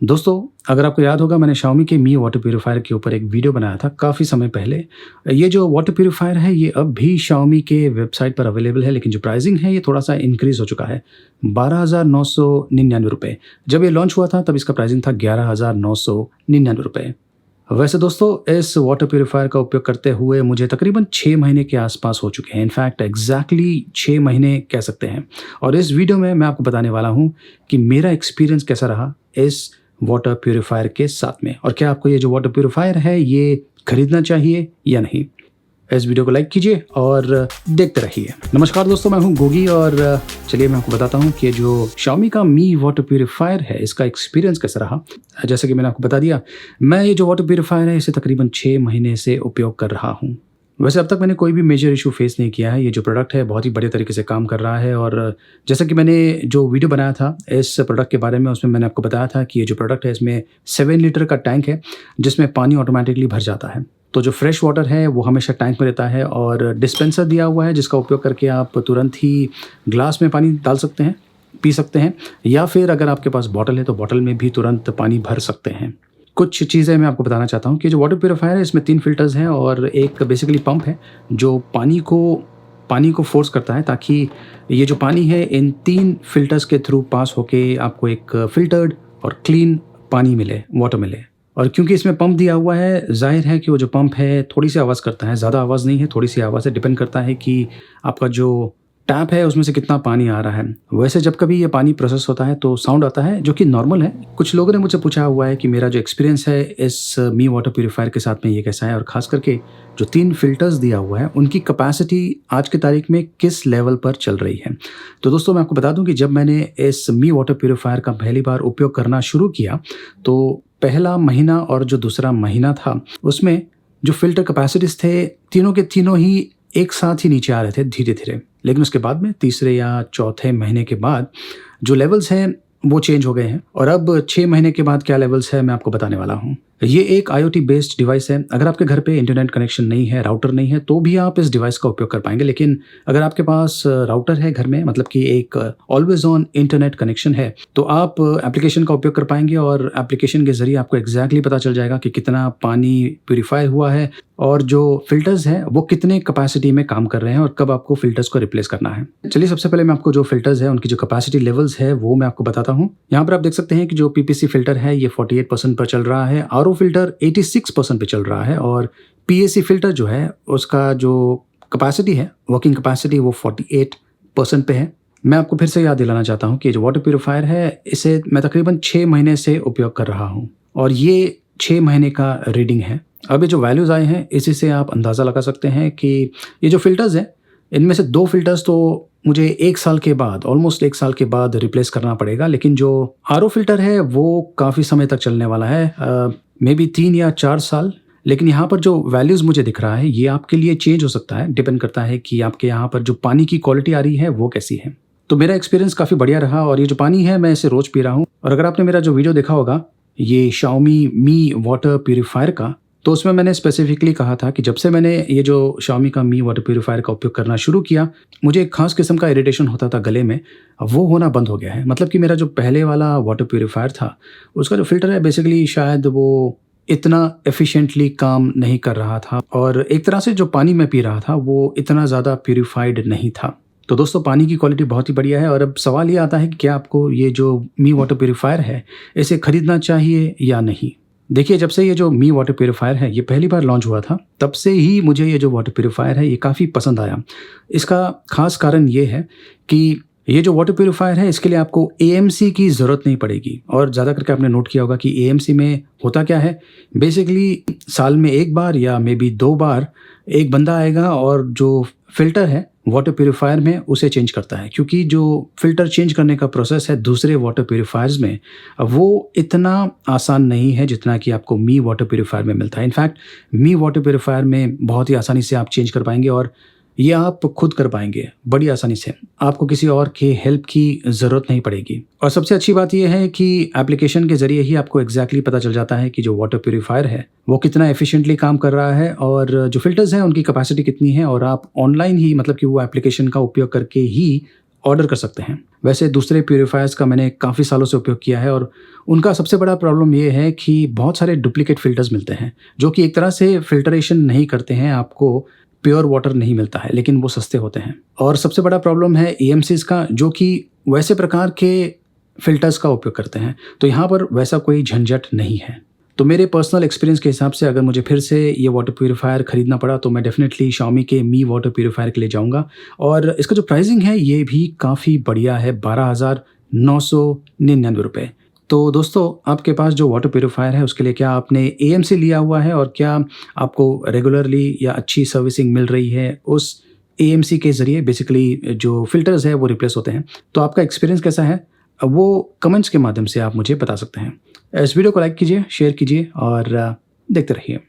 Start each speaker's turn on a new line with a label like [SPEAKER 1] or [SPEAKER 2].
[SPEAKER 1] दोस्तों, अगर आपको याद होगा मैंने Xiaomi के मी वाटर प्यूरीफायर के ऊपर एक वीडियो बनाया था काफ़ी समय पहले। ये जो वाटर प्यूरीफायर है ये अब भी Xiaomi के वेबसाइट पर अवेलेबल है, लेकिन जो प्राइसिंग है ये थोड़ा-सा इंक्रीज़ हो चुका है। 12,999 रुपए। जब ये लॉन्च हुआ था तब इसका प्राइसिंग था 11,999 रुपए। वैसे दोस्तों, इस वाटर प्यूरीफायर का उपयोग करते हुए मुझे तकरीबन 6 महीने के आसपास हो चुके हैं। इनफैक्ट एग्ज़ैक्टली 6 महीने कह सकते हैं। और इस वीडियो में मैं आपको बताने वाला हूँ कि मेरा एक्सपीरियंस कैसा रहा इस वाटर प्यूरीफायर के साथ में, और क्या आपको ये जो वाटर प्यूरीफायर है ये खरीदना चाहिए या नहीं। इस वीडियो को लाइक कीजिए और देखते रहिए। नमस्कार दोस्तों, मैं हूं गोगी और चलिए मैं आपको बताता हूं कि जो Xiaomi का मी वाटर प्यूरीफायर है इसका एक्सपीरियंस कैसा रहा। जैसे कि मैंने आपको बता दिया, मैं ये जो वाटर प्यूरीफायर है इसे तकरीबन 6 महीने से उपयोग कर रहा हूँ। वैसे अब तक मैंने कोई भी मेजर इशू फेस नहीं किया है। ये जो प्रोडक्ट है बहुत ही बढ़िया तरीके से काम कर रहा है, और जैसा कि मैंने जो वीडियो बनाया था इस प्रोडक्ट के बारे में उसमें मैंने आपको बताया था कि ये जो प्रोडक्ट है इसमें 7 लीटर का टैंक है जिसमें पानी ऑटोमेटिकली भर जाता है। तो जो फ्रेश वाटर है वो हमेशा टैंक में रहता है, और डिस्पेंसर दिया हुआ है जिसका उपयोग करके आप तुरंत ही ग्लास में पानी डाल सकते हैं, पी सकते हैं, या फिर अगर आपके पास बॉटल है तो बॉटल में भी तुरंत पानी भर सकते हैं। कुछ चीज़ें मैं आपको बताना चाहता हूँ कि जो वाटर प्यूरीफायर है इसमें 3 फ़िल्टर्स हैं और एक बेसिकली पंप है जो पानी को फ़ोर्स करता है ताकि ये जो पानी है इन 3 फ़िल्टर्स के थ्रू पास होके आपको एक फ़िल्टर्ड और क्लीन पानी मिले, वाटर मिले। और क्योंकि इसमें पंप दिया हुआ है, ज़ाहिर है कि वो जो पंप है थोड़ी सी आवाज़ करता है, ज़्यादा आवाज़ नहीं है, थोड़ी सी आवाज़ है। डिपेंड करता है कि आपका जो टैप है उसमें से कितना पानी आ रहा है। वैसे जब कभी ये पानी प्रोसेस होता है तो साउंड आता है जो कि नॉर्मल है। कुछ लोगों ने मुझसे पूछा हुआ है कि मेरा जो एक्सपीरियंस है इस मी वाटर प्यूरीफायर के साथ में ये कैसा है, और ख़ास करके जो 3 फ़िल्टर्स दिया हुआ है उनकी कैपेसिटी आज की तारीख में किस लेवल पर चल रही है। तो दोस्तों, मैं आपको बता दूं कि जब मैंने इस मी वाटर प्यूरीफायर का पहली बार उपयोग करना शुरू किया तो पहला महीना और जो दूसरा महीना था उसमें जो फ़िल्टर कैपेसिटीज़ थे तीनों के तीनों ही एक साथ ही नीचे आ रहे थे धीरे-धीरे। लेकिन उसके बाद में तीसरे या चौथे महीने के बाद जो लेवल्स हैं वो चेंज हो गए हैं, और अब 6 महीने के बाद क्या लेवल्स है मैं आपको बताने वाला हूँ। ये एक IoT बेस्ड डिवाइस है। अगर आपके घर पे इंटरनेट कनेक्शन नहीं है, राउटर नहीं है, तो भी आप इस डिवाइस का उपयोग कर पाएंगे। लेकिन अगर आपके पास राउटर है घर में, मतलब कि एक ऑलवेज ऑन इंटरनेट कनेक्शन है, तो आप एप्लीकेशन का उपयोग कर पाएंगे, और एप्लीकेशन के जरिए आपको एग्जैक्टली पता चल जाएगा कि कितना पानी प्यूरीफाई हुआ है और जो फिल्टर्स हैं वो कितने कैपेसिटी में काम कर रहे हैं और कब आपको फिल्टर्स को रिप्लेस करना है। चलिए सबसे पहले मैं आपको जो फिल्टर्स है उनकी जो कैपेसिटी लेवल्स है वो मैं आपको बताता हूँ। यहाँ पर आप देख सकते हैं कि जो PPC फिल्टर है ये 48% पर चल रहा है, RO फिल्टर 86% पे चल रहा है, और PAC फिल्टर जो है उसका जो कैपेसिटी है, वर्किंग कैपेसिटी, वो 48% पे है। मैं आपको फिर से याद दिलाना चाहता हूँ कि जो वाटर प्यूरीफायर है इसे मैं तकरीबन 6 महीने से उपयोग कर रहा हूँ, और ये 6 महीने का रीडिंग है। अब ये जो वैल्यूज़ आए हैं इसी से आप अंदाज़ा लगा सकते हैं कि ये जो फ़िल्टर्स हैं इनमें से 2 फ़िल्टर्स तो मुझे 1 साल के बाद, ऑलमोस्ट 1 साल के बाद रिप्लेस करना पड़ेगा, लेकिन जो RO फ़िल्टर है वो काफ़ी समय तक चलने वाला है, मे बी 3 या 4 साल। लेकिन यहाँ पर जो वैल्यूज़ मुझे दिख रहा है ये आपके लिए चेंज हो सकता है, डिपेंड करता है कि आपके यहाँ पर जो पानी की क्वालिटी आ रही है वो कैसी है। तो मेरा एक्सपीरियंस काफ़ी बढ़िया रहा, और ये जो पानी है मैं इसे रोज़ पी रहा हूँ। और अगर आपने मेरा जो वीडियो देखा होगा ये Xiaomi मी वाटर प्यूरीफायर का, तो उसमें मैंने स्पेसिफिकली कहा था कि जब से मैंने ये जो Xiaomi का मी वाटर प्यूरीफायर का उपयोग करना शुरू किया मुझे एक खास किस्म का इरिटेशन होता था गले में, वो होना बंद हो गया है। मतलब कि मेरा जो पहले वाला वाटर प्यूरीफायर था उसका जो फ़िल्टर है बेसिकली शायद वो इतना एफिशिएंटली काम नहीं कर रहा था, और एक तरह से जो पानी मैं पी रहा था वो इतना ज़्यादा प्यूरीफाइड नहीं था। तो दोस्तों, पानी की क्वालिटी बहुत ही बढ़िया है, और अब सवाल ये आता है कि क्या आपको ये जो मी वाटर प्यूरीफायर है इसे खरीदना चाहिए या नहीं। देखिए, जब से ये जो मी वाटर प्यूरीफायर है ये पहली बार लॉन्च हुआ था तब से ही मुझे ये जो वाटर प्यूरीफायर है ये काफ़ी पसंद आया। इसका खास कारण ये है कि ये जो वाटर प्यूरीफायर है इसके लिए आपको AMC की ज़रूरत नहीं पड़ेगी, और ज़्यादा करके आपने नोट किया होगा कि AMC में होता क्या है, बेसिकली साल में 1 बार या मे बी 2 बार एक बंदा आएगा और जो फ़िल्टर है वाटर प्यूरीफायर में उसे चेंज करता है, क्योंकि जो फ़िल्टर चेंज करने का प्रोसेस है दूसरे वाटर प्यूरीफायर्स में वो इतना आसान नहीं है जितना कि आपको मी वाटर प्यूरीफायर में मिलता है। इनफैक्ट मी वाटर प्यूरीफायर में बहुत ही आसानी से आप चेंज कर पाएंगे, और ये आप खुद कर पाएंगे बड़ी आसानी से, आपको किसी और के हेल्प की ज़रूरत नहीं पड़ेगी। और सबसे अच्छी बात यह है कि एप्लीकेशन के ज़रिए ही आपको एग्जैक्टली पता चल जाता है कि जो वाटर प्यूरीफायर है वो कितना एफिशिएंटली काम कर रहा है, और जो फिल्टर्स हैं उनकी कैपेसिटी कितनी है, और आप ऑनलाइन ही, मतलब कि वो एप्लीकेशन का उपयोग करके ही ऑर्डर कर सकते हैं। वैसे दूसरे प्यूरीफायर्स का मैंने काफ़ी सालों से उपयोग किया है और उनका सबसे बड़ा प्रॉब्लम ये है कि बहुत सारे डुप्लीकेट फ़िल्टर्स मिलते हैं, जो कि एक तरह से फ़िल्टरेशन नहीं करते हैं, आपको प्योर वाटर नहीं मिलता है, लेकिन वो सस्ते होते हैं। और सबसे बड़ा प्रॉब्लम है एएमसीज़ का, जो कि वैसे प्रकार के फ़िल्टर्स का उपयोग करते हैं, तो यहाँ पर वैसा कोई झंझट नहीं है। तो मेरे पर्सनल एक्सपीरियंस के हिसाब से अगर मुझे फिर से ये वाटर प्यूरीफायर खरीदना पड़ा तो मैं डेफ़िनेटली Xiaomi के मी वाटर प्यूरीफायर के लिए जाऊँगा और इसका जो प्राइसिंग है ये भी काफ़ी बढ़िया है, 12,999 रुपए। तो दोस्तों, आपके पास जो वाटर प्यूरीफायर है उसके लिए क्या आपने एएमसी लिया हुआ है और क्या आपको रेगुलरली या अच्छी सर्विसिंग मिल रही है उस एएमसी के ज़रिए? बेसिकली जो फ़िल्टर्स हैं वो रिप्लेस होते हैं। तो आपका एक्सपीरियंस कैसा है? वो कमेंट्स के माध्यम से आप मुझे बता सकते हैं। इस वीडियो को लाइक कीजिए, शेयर कीजिए और देखते रहिए।